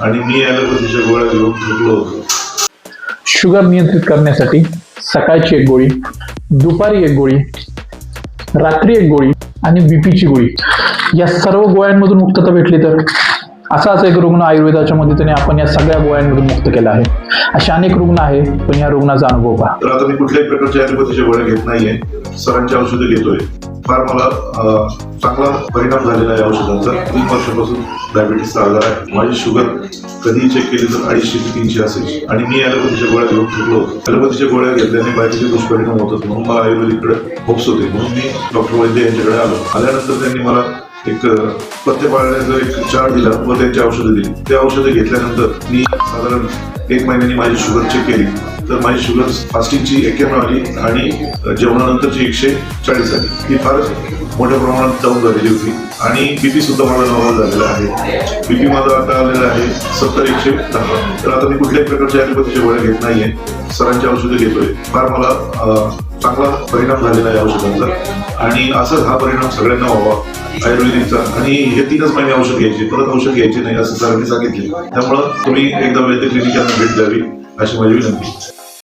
आणि मी ॲलोपॅथीच्या गोळ्या घेऊन थकलो होतो. शुगर नियंत्रित करण्यासाठी सकाळची एक गोळी, दुपारी एक गोळी, रात्री एक गोळी आणि बीपीची गोळी, या सर्व गोळ्यांमधून मुक्तता भेटली तर असाच एक रुग्ण आयुर्वेदाच्या मदतीने आपण या सगळ्या गोळ्यांमधून मुक्त केला आहे. असे अनेक रुग्ण आहेत, पण या रुग्णाचा अनुभव पहा. तर आता मी कुठल्याही प्रकारच्या ॲलोपॅथीच्या गोळ्या घेत नाहीये, सरांची औषधं घेतोय. फार मला चांगला परिणाम झालेला आहे औषधांचा. 3 वर्षापासून डायबिटीसचा आजार आहे. माझी शुगर कधीही चेक केली तर 250 ते 300 असेल आणि मी ॲलोपॅथीच्या गोळ्या घेऊन थकलो होतो. ॲलोपॅथीच्या गोळ्या घेतल्याने बाकीचे दुष्परिणाम होतात म्हणून मला आयुर्वेदिककडे होप्स होते, म्हणून मी डॉक्टर वैद्य यांच्याकडे आलो. आल्यानंतर त्यांनी मला एक पथ्य पाळण्याचं एक चार्ट दिला व त्यांची औषधं दिली. ते औषधं घेतल्यानंतर मी साधारण 1 महिन्यानी माझी शुगर चेक केली तर माझी शुगर फास्टिंगची 91 आली आणि जेवणानंतरची 140 आली. ही फारच मोठ्या प्रमाणात डाऊन झालेली होती आणि बीपी सुद्धा माझा नॉर्मल झालेला आहे. बीपी माझा आता आलेला आहे 70/110. तर आता मी कुठल्याही प्रकारच्या ॲलोपॅथीच्या गोळ्या घेत नाहीये, सरांची औषधं घेतोय. फार मला चांगला परिणाम झालेला आहे औषधांचा आणि असाच हा परिणाम सगळ्यांना व्हावा आयुर्वेदिकचा. आणि हे 3च महिने औषध घ्यायचे, परत औषध घ्यायचे नाही असं सरांनी सांगितले. त्यामुळं तुम्ही एकदा वैद्य क्लिनिक यांना भेट द्यावी अशी माझी विनंती.